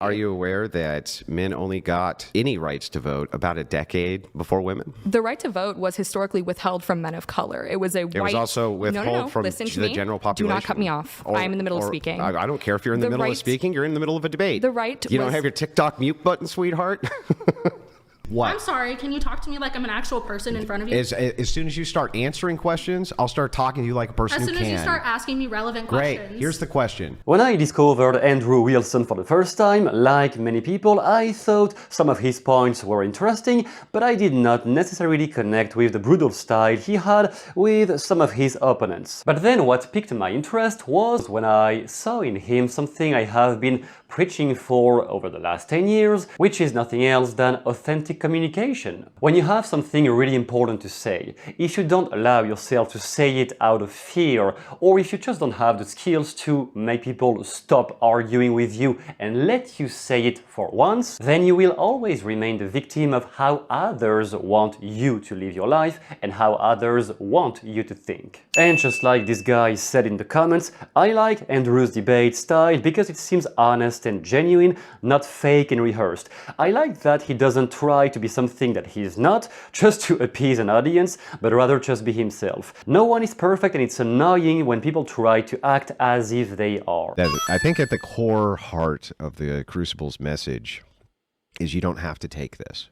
Are you aware that men only got any rights to vote about a decade before women? The right to vote was historically withheld from men of color. It was a white... It was also withheld from Listen to the me. general population. Do not cut me off. I am in the middle of speaking. I don't care if you're in the middle of speaking. You're in the middle of a debate. The right You don't have your TikTok mute button, sweetheart? What? I'm sorry, can you talk to me like I'm an actual person in front of you? As soon as you start answering questions, I'll start talking to you like a person who can. As soon as you start asking me relevant Great. questions. Here's the question. When I discovered Andrew Wilson for the first time, like many people, I thought some of his points were interesting, but I did not necessarily connect with the brutal style he had with some of his opponents. But then what piqued my interest was when I saw in him something I have been preaching for over the last 10 years, which is nothing else than authentic communication. When you have something really important to say, if you don't allow yourself to say it out of fear, or if you just don't have the skills to make people stop arguing with you and let you say it for once, then you will always remain the victim of how others want you to live your life and how others want you to think. And just like this guy said in the comments, I like Andrew's debate style because it seems honest and genuine, not fake and rehearsed. I like that he doesn't try to be something that he is not, just to appease an audience, but rather just be himself. No one is perfect, and it's annoying when people try to act as if they are. I think at the core heart of the Crucible's message is you don't have to take this.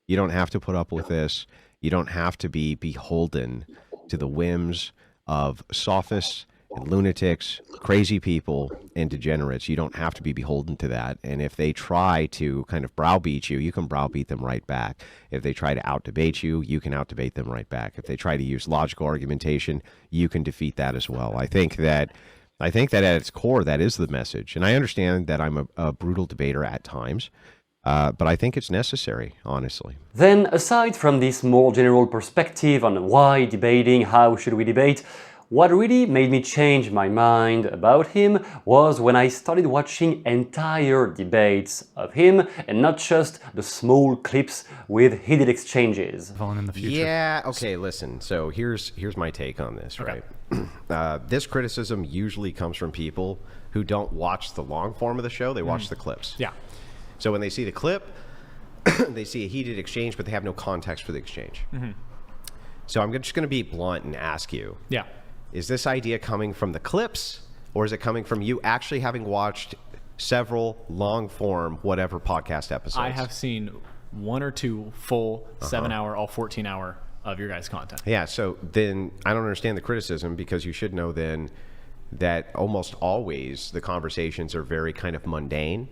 You don't have to put up with this. You don't have to be beholden to the whims of sophists and lunatics, crazy people, and degenerates. You don't have to be beholden to that. And if they try to kind of browbeat you, you can browbeat them right back. If they try to out-debate you, you can out-debate them right back. If they try to use logical argumentation, you can defeat that as well. I think that at its core, that is the message. And I understand that I'm a brutal debater at times, but I think it's necessary, honestly. Then, aside from this more general perspective on why debating, how should we debate, what really made me change my mind about him was when I started watching entire debates of him and not just the small clips with heated exchanges. In the future. Yeah, okay, listen. So here's my take on this, right? This criticism usually comes from people who don't watch the long form of the show, they watch the clips. Yeah. So when they see the clip, they see a heated exchange, but they have no context for the exchange. So I'm just going to be blunt and ask you. Yeah. Is this idea coming from the clips, or is it coming from you actually having watched several long-form, whatever podcast episodes? I have seen one or two full 7-hour, all 14-hour of your guys' content. Yeah, so then I don't understand the criticism, because you should know then that almost always the conversations are very kind of mundane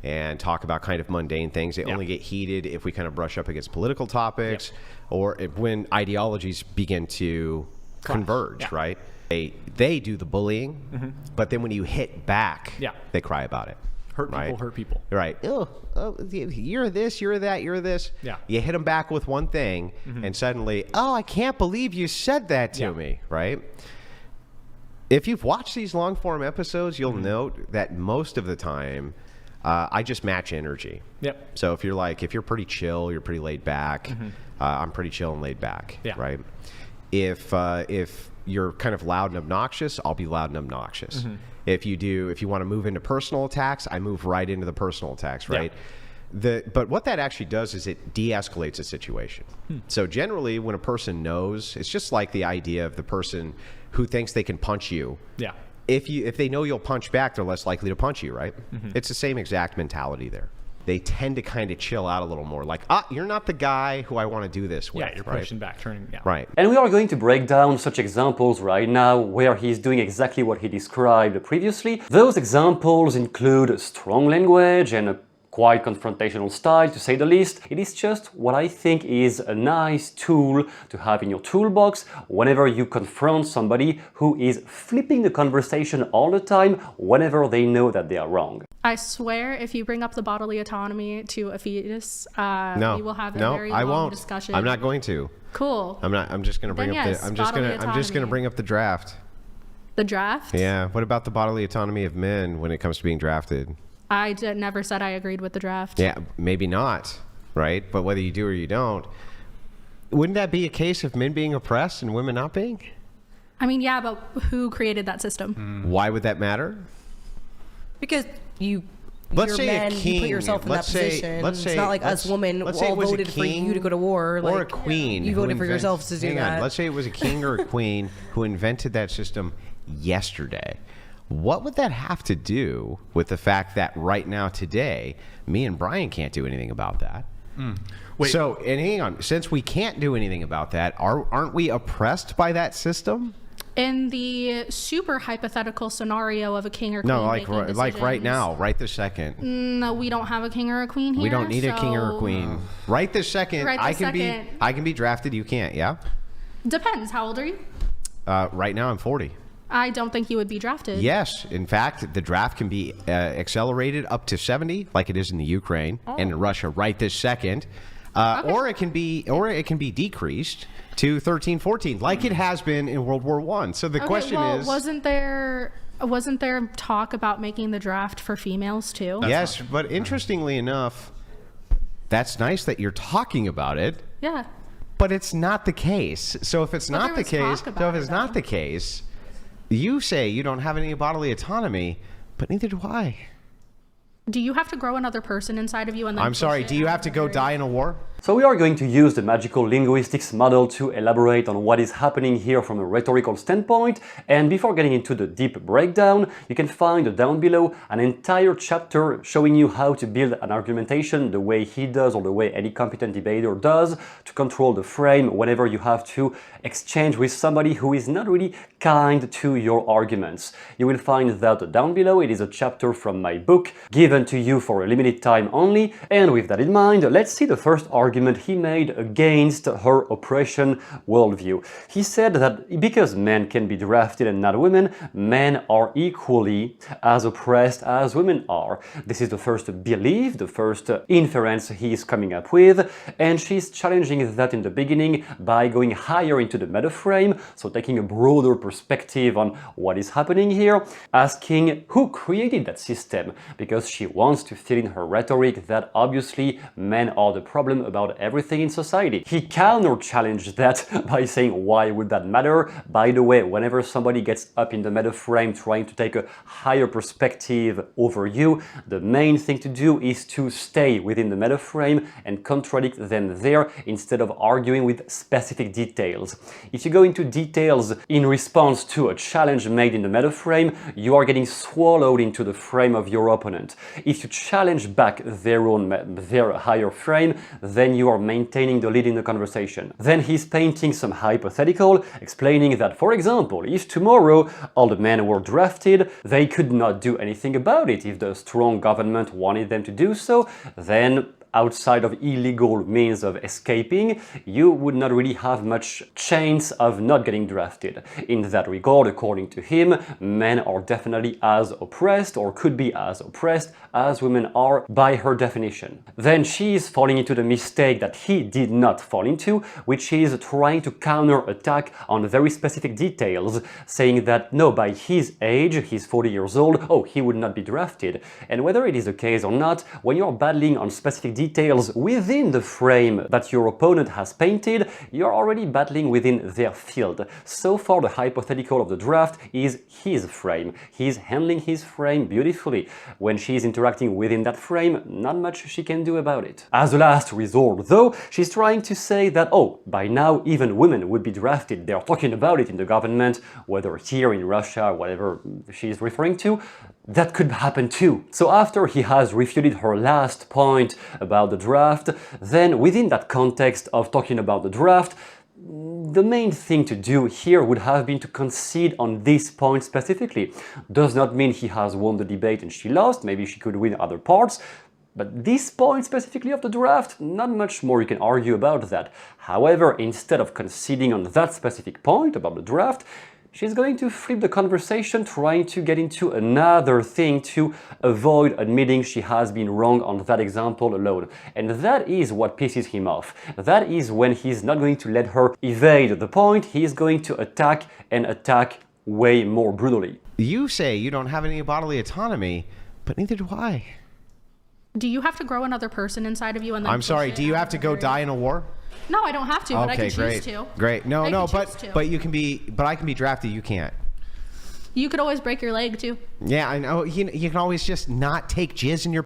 and talk about kind of mundane things. They only get heated if we kind of brush up against political topics or when ideologies begin to converge, right? They do the bullying, but then when you hit back, they cry about it. Hurt people. Right. Oh, you're this, you're that, you're this. Yeah. You hit them back with one thing, and suddenly, oh, I can't believe you said that to me, right? If you've watched these long form episodes, you'll note that most of the time, I just match energy. Yep. So if you're pretty chill, you're pretty laid back. I'm pretty chill and laid back, right? If you're kind of loud and obnoxious, I'll be loud and obnoxious. If you want to move into personal attacks, I move right into the personal attacks, right? But what that actually does is it de-escalates a situation. So generally, when a person knows, it's just like the idea of the person who thinks they can punch you. Yeah. If they know you'll punch back, they're less likely to punch you, right? It's the same exact mentality there. They tend to kind of chill out a little more, like, you're not the guy who I want to do this with. Yeah, you're pushing back, turning, Right. And we are going to break down such examples right now where he's doing exactly what he described previously. Those examples include strong language and a quite confrontational style, to say the least. It is just what I think is a nice tool to have in your toolbox whenever you confront somebody who is flipping the conversation all the time whenever they know that they are wrong. I swear, if you bring up the bodily autonomy to a fetus, we will have a very long discussion. I'm not going to. Cool. I'm just going to bring up I'm just going to bring up the draft. The draft? Yeah. What about the bodily autonomy of men when it comes to being drafted? I never said I agreed with the draft. Yeah, maybe not, right? But whether you do or you don't, wouldn't that be a case of men being oppressed and women not being? I mean, yeah, but who created that system? Why would that matter? Because you let's you're say men, a king. you put yourself in that position. Let's say it's not like us women all voted for you to go to war. Or like, a queen. You voted for yourselves to do that. Let's say it was a king or a queen who invented that system yesterday. What would that have to do with the fact that right now, today, me and Brian can't do anything about that? Wait. So, and hang on, since we can't do anything about that, aren't we oppressed by that system? In the super hypothetical scenario of a king or queen No, like making right now, right this second. No, we don't have a king or a queen here. We don't need a king or a queen. Right this second, Right this second. I can be drafted. You can't. Yeah. Depends. How old are you? Right now, I'm 40. I don't think you would be drafted. Yes, in fact, the draft can be accelerated up to 70, like it is in the Ukraine and in Russia right this second, or it can be decreased to 13, 14, like it has been in World War I. So the question is, wasn't there talk about making the draft for females too? yes, but interestingly enough, that's nice that you're talking about it. Yeah. But it's not the case. So if it's not the case, you say you don't have any bodily autonomy, but neither do I. Do you have to grow another person inside of you? And then I'm sorry, do you have to go die in a war? So we are going to use the magical linguistics model to elaborate on what is happening here from a rhetorical standpoint. And before getting into the deep breakdown, you can find down below an entire chapter showing you how to build an argumentation the way he does or the way any competent debater does to control the frame whenever you have to exchange with somebody who is not really kind to your arguments. You will find that down below. It is a chapter from my book given to you for a limited time only. And with that in mind, let's see the first argument he made against her oppression worldview. He said that because men can be drafted and not women, men are equally as oppressed as women are. This is the first belief, the first inference he is coming up with, and she's challenging that in the beginning by going higher into the meta frame, so taking a broader perspective on what is happening here, asking who created that system, because she wants to fill in her rhetoric that obviously men are the problem about everything in society. He counter-challenged that by saying, why would that matter? By the way, whenever somebody gets up in the meta frame trying to take a higher perspective over you, the main thing to do is to stay within the meta frame and contradict them there instead of arguing with specific details. If you go into details in response to a challenge made in the meta frame, you are getting swallowed into the frame of your opponent. If you challenge back their higher frame, then you are maintaining the lead in the conversation. Then he's painting some hypothetical, explaining that, for example, if tomorrow all the men were drafted, they could not do anything about it. If the strong government wanted them to do so, then outside of illegal means of escaping, you would not really have much chance of not getting drafted. In that regard, according to him, men are definitely as oppressed or could be as oppressed as women are by her definition. Then she is falling into the mistake that he did not fall into, which is trying to counter-attack on very specific details, saying that no, by his age, he's 40 years old, oh, he would not be drafted. And whether it is the case or not, when you're battling on specific details within the frame that your opponent has painted, you're already battling within their field. So far, the hypothetical of the draft is his frame. He's handling his frame beautifully. When she's interacting within that frame, not much she can do about it. As a last resort, though, she's trying to say that, oh, by now even women would be drafted. They're talking about it in the government, whether here in Russia, whatever she's referring to. That could happen too. So after he has refuted her last point about the draft, then within that context of talking about the draft, the main thing to do here would have been to concede on this point specifically. Does not mean he has won the debate and she lost, maybe she could win other parts, but this point specifically of the draft, not much more you can argue about that. However, instead of conceding on that specific point about the draft, she's going to flip the conversation, trying to get into another thing to avoid admitting she has been wrong on that example alone. And that is what pisses him off. That is when he's not going to let her evade the point, he's going to attack and attack way more brutally. You say you don't have any bodily autonomy, but neither do I. Do you have to grow another person inside of you? And then I'm sorry, do you have to go die in a war? No, I don't have to, but I can choose to. Great. No, but you can be, but I can be drafted. You can't. You could always break your leg too. Yeah, I know. You can always just not take jizz in your.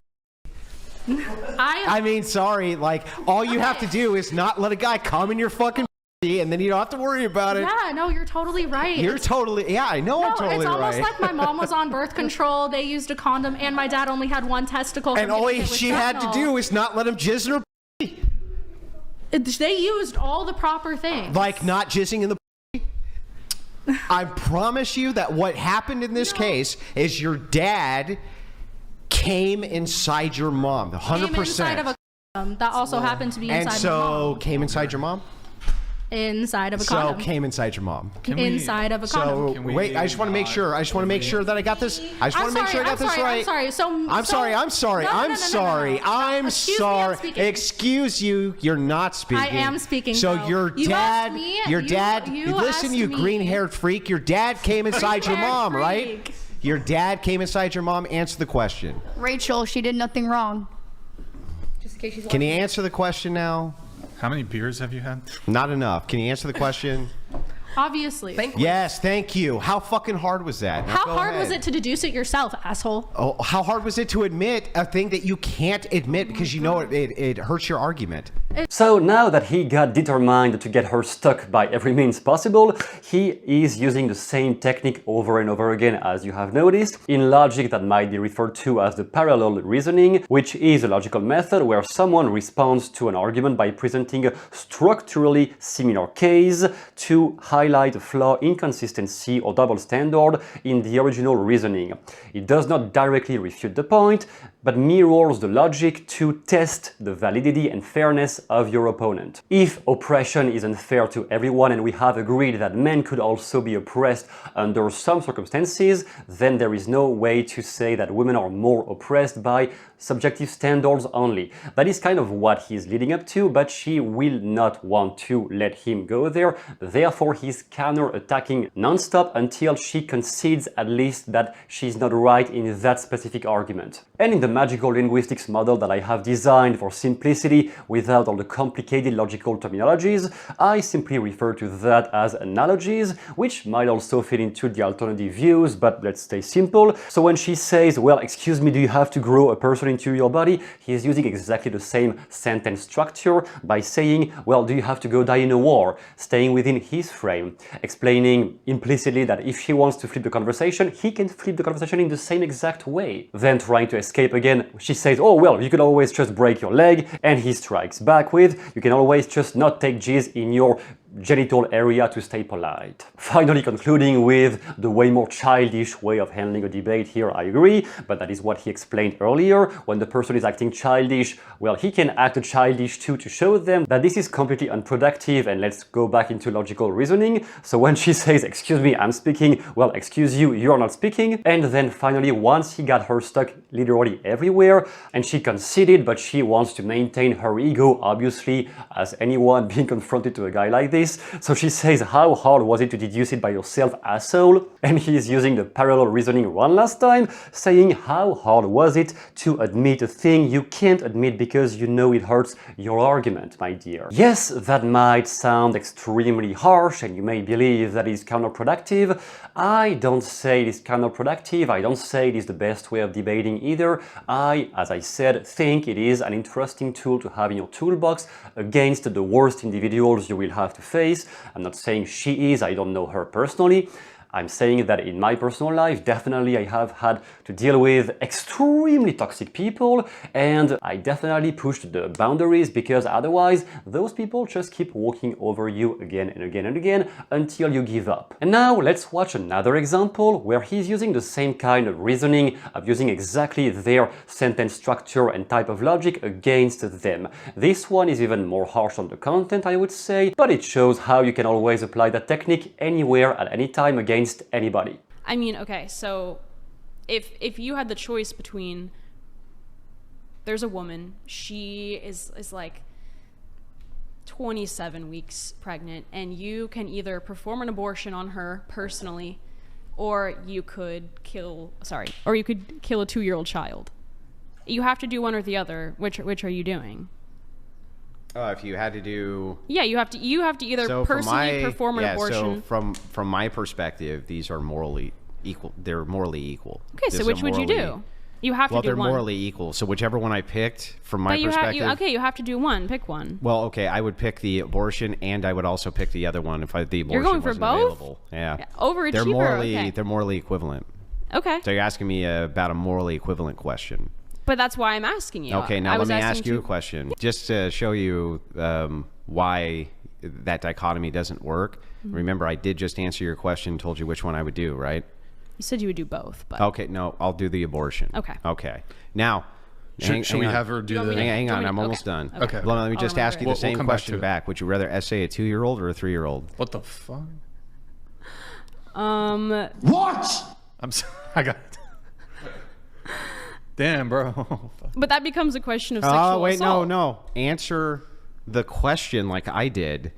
I mean, sorry. Like, all you have to do is not let a guy come in your fucking and then you don't have to worry about it. Yeah, no, you're totally right. You're totally, yeah, I know. No, I'm totally right. It's almost like my mom was on birth control. They used a condom, and my dad only had one testicle. And all she had to do is not let him jizz in her. They used all the proper things. Like not jizzing in the. I promise you that what happened in this case is your dad came inside your mom. 100%. Came inside of a condom. That also happened to be inside my mom. And so came inside your mom? Inside of a condom. So came inside your mom. Inside of a condom. So wait, I just want to make sure. I just want to make sure that I got this. I just want to make sure I got this right. I'm sorry. I'm sorry. Excuse you. You're not speaking. I am speaking. So though. your dad, listen, you green-haired freak. Your dad came inside your mom, right? Your dad came inside your mom. Answer the question. Rachel, she did nothing wrong. Just in case she's Can you answer the question now? How many beers have you had? Not enough. Can you answer the question? Obviously. Yes, thank you. How fucking hard was that? How hard was it to deduce it yourself, asshole? Oh, how hard was it to admit a thing that you can't admit because you know it hurts your argument? So now that he got determined to get her stuck by every means possible, he is using the same technique over and over again, as you have noticed. In logic, that might be referred to as the parallel reasoning, which is a logical method where someone responds to an argument by presenting a structurally similar case to highlight a flaw, inconsistency, or double standard in the original reasoning. It does not directly refute the point, but mirrors the logic to test the validity and fairness of your opponent. If oppression is unfair to everyone and we have agreed that men could also be oppressed under some circumstances, then there is no way to say that women are more oppressed by subjective standards only. That is kind of what he's leading up to, but she will not want to let him go there. Therefore, he's counter-attacking non-stop until she concedes at least that she's not right in that specific argument. And in the magical linguistics model that I have designed for simplicity without all the complicated logical terminologies, I simply refer to that as analogies, which might also fit into the alternative views, but let's stay simple. So when she says, well, excuse me, do you have to grow a person into your body? He is using exactly the same sentence structure by saying, well, do you have to go die in a war? Staying within his frame, explaining implicitly that if he wants to flip the conversation, he can flip the conversation in the same exact way. Then trying to escape again, she says, oh, well, you could always just break your leg, and he strikes back with, you can always just not take jizz in your genital area to stay polite. Finally concluding with the way more childish way of handling a debate here, I agree, but that is what he explained earlier. When the person is acting childish, well, he can act childish too to show them that this is completely unproductive, and let's go back into logical reasoning. So when she says, excuse me, I'm speaking, well, excuse you, you're not speaking. And then finally, once he got her stuck literally everywhere, and she conceded, but she wants to maintain her ego, obviously, as anyone being confronted to a guy like this. So she says, how hard was it to deduce it by yourself, asshole? And he is using the parallel reasoning one last time, saying, how hard was it to admit a thing you can't admit because you know it hurts your argument, my dear? Yes, that might sound extremely harsh, and you may believe that is counterproductive. I don't say it is counterproductive. I don't say it is the best way of debating either. I, as I said, think it is an interesting tool to have in your toolbox against the worst individuals you will have to face. I'm not saying she is, I don't know her personally. I'm saying that in my personal life, definitely I have had to deal with extremely toxic people, and I definitely pushed the boundaries because otherwise those people just keep walking over you again and again and again until you give up. And now let's watch another example where he's using the same kind of reasoning of using exactly their sentence structure and type of logic against them. This one is even more harsh on the content, I would say, but it shows how you can always apply that technique anywhere at any time against anybody. I mean, okay, so if you had the choice between, there's a woman, she is like 27 weeks pregnant, and you can either perform an abortion on her personally, or you could kill a 2-year-old child. You have to do one or the other. Which are you doing? If you had to do, yeah, you have to either personally perform an abortion. So from my perspective, these are morally equal. They're morally equal. Okay, so which would you do? You have to do one. Well, they're morally equal. So whichever one I picked, from my perspective. You have to do one. Pick one. Well, okay, I would pick the abortion, and I would also pick the other one if the abortion You're going for wasn't both? available. Yeah. Overachiever. They're morally equivalent. Okay. So you're asking me about a morally equivalent question. But that's why I'm asking you. Okay, now let me ask you a question. Just to show you why that dichotomy doesn't work. Mm-hmm. Remember, I did just answer your question, told you which one I would do, right? You said you would do both, but... Okay, no, I'll do the abortion. Okay. Now, should we have her do the... Hang on, I'm almost done. Okay. Well, let me just ask you the same question back. Would you rather essay a 2-year-old or a 3-year-old? What the fuck? What? I'm sorry. I got it. Damn, bro. But that becomes a question of sexual assault. No. Answer the question like I did.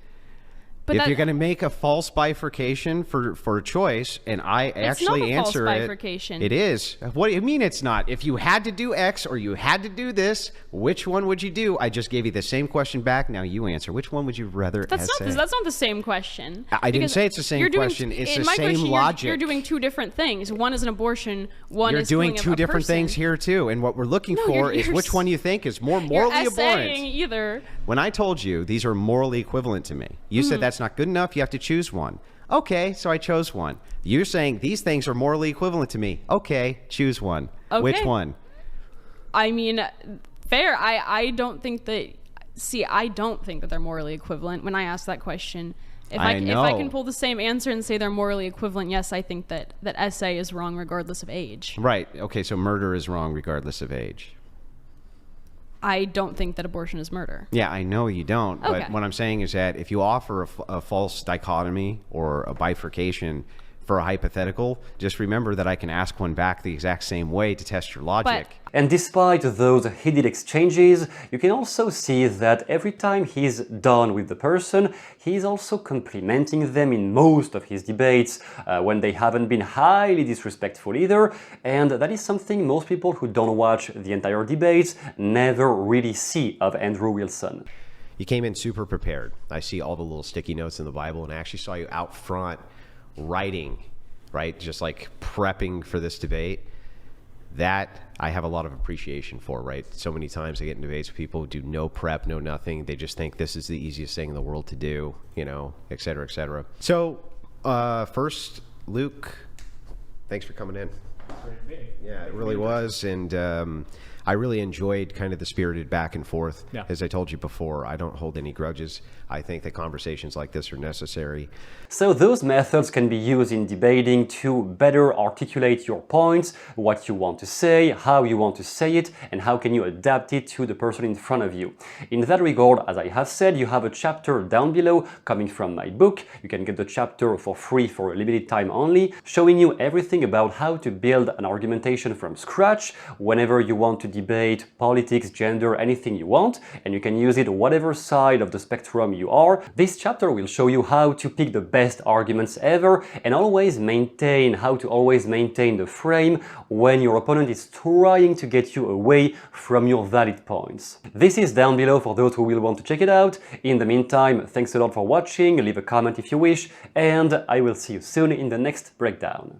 But if you're going to make a false bifurcation for a choice, and I actually answer it, bifurcation. It is. What do you mean it's not? If you had to do X or you had to do this, which one would you do? I just gave you the same question back. Now you answer. Which one would you rather essay? That's not the same question. I didn't say it's the same question. It's the same logic. You're doing two different things. One is an abortion. One is doing two different things here too. And what we're looking for is which one you think is more morally abhorrent. Either. When I told you these are morally equivalent to me, you said that's not good enough. You have to choose one. Okay, so I chose one. You're saying these things are morally equivalent to me. Okay, choose one. Okay. Which one? I mean, fair. I don't think that. See, I don't think that they're morally equivalent. When I ask that question, if I can pull the same answer and say they're morally equivalent, yes, I think that essay is wrong regardless of age. Right. Okay, so murder is wrong regardless of age. I don't think that abortion is murder. Yeah, I know you don't. Okay. But what I'm saying is that if you offer a false dichotomy or a bifurcation for a hypothetical, just remember that I can ask one back the exact same way to test your logic. And despite those heated exchanges, you can also see that every time he's done with the person, he's also complimenting them in most of his debates when they haven't been highly disrespectful either. And that is something most people who don't watch the entire debates never really see of Andrew Wilson. You came in super prepared. I see all the little sticky notes in the Bible, and I actually saw you out front writing, right? Just like prepping for this debate. That I have a lot of appreciation for, right? So many times I get in debates with people who do no prep, no nothing. They just think this is the easiest thing in the world to do, you know, et cetera, et cetera. So first, Luke, thanks for coming in. Yeah, it really was. And I really enjoyed kind of the spirited back and forth. Yeah. As I told you before, I don't hold any grudges. I think that conversations like this are necessary. So those methods can be used in debating to better articulate your points, what you want to say, how you want to say it, and how can you adapt it to the person in front of you. In that regard, as I have said, you have a chapter down below coming from my book. You can get the chapter for free for a limited time only, showing you everything about how to build an argumentation from scratch whenever you want to debate politics, gender, anything you want, and you can use it whatever side of the spectrum you are. This chapter will show you how to pick the best arguments ever and how to always maintain the frame when your opponent is trying to get you away from your valid points. This is down below for those who will want to check it out. In the meantime, thanks a lot for watching, leave a comment if you wish, and I will see you soon in the next breakdown.